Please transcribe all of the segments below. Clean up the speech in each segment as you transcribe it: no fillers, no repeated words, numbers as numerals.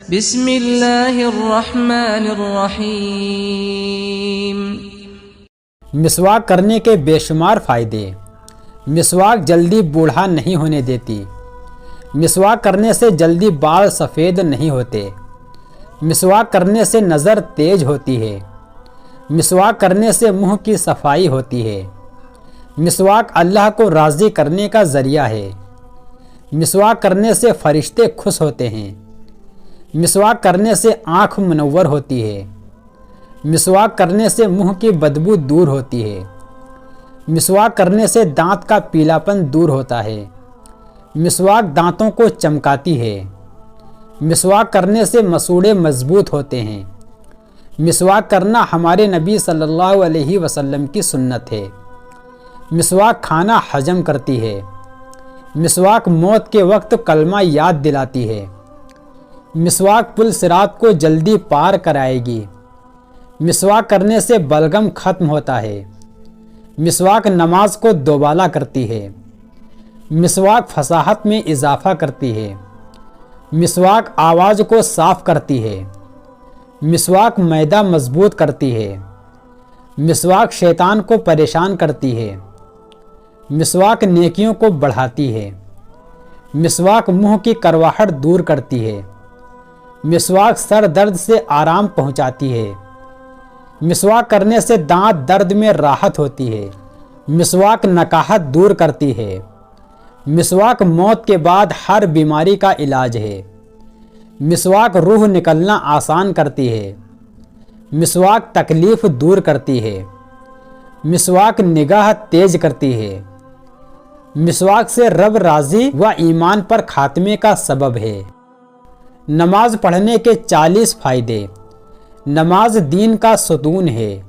بسم اللہ الرحمن الرحیم۔ مسواک کرنے کے بے شمار فائدے۔ مسواک جلدی بوڑھا نہیں ہونے دیتی۔ مسواک کرنے سے جلدی بال سفید نہیں ہوتے۔ مسواک کرنے سے نظر تیز ہوتی ہے۔ مسواک کرنے سے منہ کی صفائی ہوتی ہے۔ مسواک اللہ کو راضی کرنے کا ذریعہ ہے۔ مسواک کرنے سے فرشتے خوش ہوتے ہیں۔ مسواک کرنے سے آنکھ منور ہوتی ہے۔ مسواک کرنے سے منہ کی بدبو دور ہوتی ہے۔ مسواک کرنے سے دانت کا پیلاپن دور ہوتا ہے۔ مسواک دانتوں کو چمکاتی ہے۔ مسواک کرنے سے مسوڑے مضبوط ہوتے ہیں۔ مسواک کرنا ہمارے نبی صلی اللہ علیہ وسلم کی سنت ہے۔ مسواک کھانا ہضم کرتی ہے۔ مسواک موت کے وقت کلمہ یاد دلاتی ہے۔ مسواک پل صراط کو جلدی پار کرائے گی۔ مسواک کرنے سے بلغم ختم ہوتا ہے۔ مسواک نماز کو دوبالا کرتی ہے۔ مسواک فصاحت میں اضافہ کرتی ہے۔ مسواک آواز کو صاف کرتی ہے۔ مسواک معدہ مضبوط کرتی ہے۔ مسواک شیطان کو پریشان کرتی ہے۔ مسواک نیکیوں کو بڑھاتی ہے۔ مسواک منہ کی کرواہٹ دور کرتی ہے۔ مسواک سر درد سے آرام پہنچاتی ہے۔ مسواک کرنے سے دانت درد میں راحت ہوتی ہے۔ مسواک نکاہت دور کرتی ہے۔ مسواک موت کے بعد ہر بیماری کا علاج ہے۔ مسواک روح نکلنا آسان کرتی ہے۔ مسواک تکلیف دور کرتی ہے۔ مسواک نگاہ تیز کرتی ہے۔ مسواک سے رب راضی و ایمان پر خاتمے کا سبب ہے۔ نماز پڑھنے کے 40 فائدے۔ نماز دین کا ستون ہے۔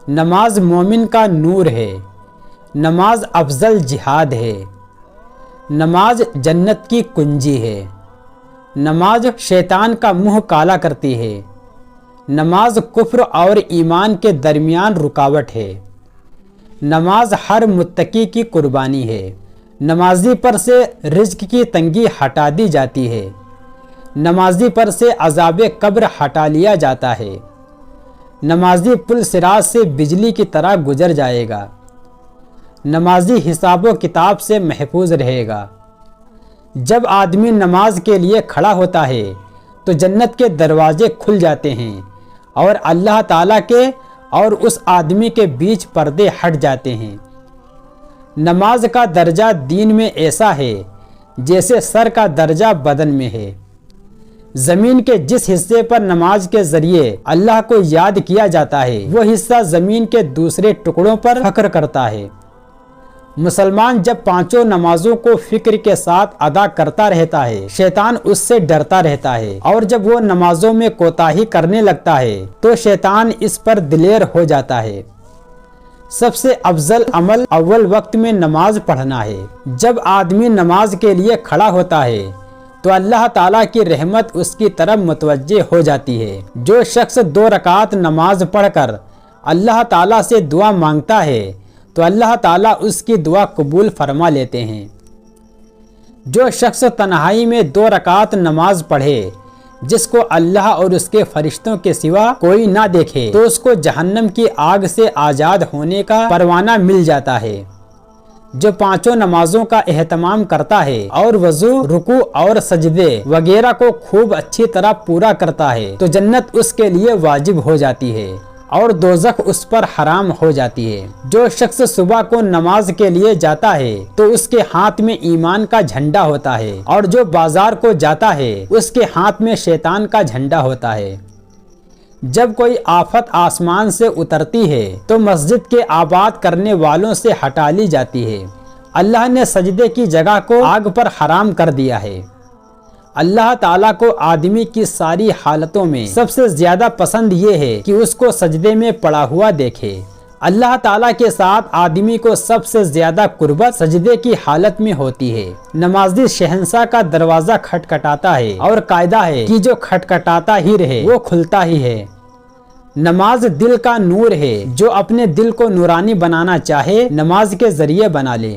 نماز مومن کا نور ہے۔ نماز افضل جہاد ہے۔ نماز جنت کی کنجی ہے۔ نماز شیطان کا منہ کالا کرتی ہے۔ نماز کفر اور ایمان کے درمیان رکاوٹ ہے۔ نماز ہر متقی کی قربانی ہے۔ نمازی پر سے رزق کی تنگی ہٹا دی جاتی ہے۔ نمازی پر سے عذاب قبر ہٹا لیا جاتا ہے۔ نمازی پل صراط سے بجلی کی طرح گزر جائے گا۔ نمازی حساب و کتاب سے محفوظ رہے گا۔ جب آدمی نماز کے لیے کھڑا ہوتا ہے تو جنت کے دروازے کھل جاتے ہیں اور اللہ تعالیٰ کے اور اس آدمی کے بیچ پردے ہٹ جاتے ہیں۔ نماز کا درجہ دین میں ایسا ہے جیسے سر کا درجہ بدن میں ہے۔ زمین کے جس حصے پر نماز کے ذریعے اللہ کو یاد کیا جاتا ہے وہ حصہ زمین کے دوسرے ٹکڑوں پر فخر کرتا ہے۔ مسلمان جب 5 نمازوں کو فکر کے ساتھ ادا کرتا رہتا ہے شیطان اس سے ڈرتا رہتا ہے، اور جب وہ نمازوں میں کوتاہی کرنے لگتا ہے تو شیطان اس پر دلیر ہو جاتا ہے۔ سب سے افضل عمل اول وقت میں نماز پڑھنا ہے۔ جب آدمی نماز کے لیے کھڑا ہوتا ہے تو اللہ تعالیٰ کی رحمت اس کی طرف متوجہ ہو جاتی ہے۔ جو شخص 2 رکعت نماز پڑھ کر اللہ تعالیٰ سے دعا مانگتا ہے تو اللہ تعالیٰ اس کی دعا قبول فرما لیتے ہیں۔ جو شخص تنہائی میں 2 رکعت نماز پڑھے جس کو اللہ اور اس کے فرشتوں کے سوا کوئی نہ دیکھے تو اس کو جہنم کی آگ سے آزاد ہونے کا پروانہ مل جاتا ہے۔ جو 5 نمازوں کا اہتمام کرتا ہے اور وضو، رکوع اور سجدے وغیرہ کو خوب اچھی طرح پورا کرتا ہے تو جنت اس کے لیے واجب ہو جاتی ہے اور دوزخ اس پر حرام ہو جاتی ہے۔ جو شخص صبح کو نماز کے لیے جاتا ہے تو اس کے ہاتھ میں ایمان کا جھنڈا ہوتا ہے، اور جو بازار کو جاتا ہے اس کے ہاتھ میں شیطان کا جھنڈا ہوتا ہے۔ جب کوئی آفت آسمان سے اترتی ہے تو مسجد کے آباد کرنے والوں سے ہٹا لی جاتی ہے۔ اللہ نے سجدے کی جگہ کو آگ پر حرام کر دیا ہے۔ اللہ تعالیٰ کو آدمی کی ساری حالتوں میں سب سے زیادہ پسند یہ ہے کہ اس کو سجدے میں پڑا ہوا دیکھے۔ اللہ تعالیٰ کے ساتھ آدمی کو سب سے زیادہ قربت سجدے کی حالت میں ہوتی ہے۔ نمازی شہنشاہ کا دروازہ کھٹکھٹاتا ہے اور قاعدہ ہے کہ جو کھٹکھٹاتا ہی رہے وہ کھلتا ہی ہے۔ نماز دل کا نور ہے۔ جو اپنے دل کو نورانی بنانا چاہے نماز کے ذریعے بنا لے۔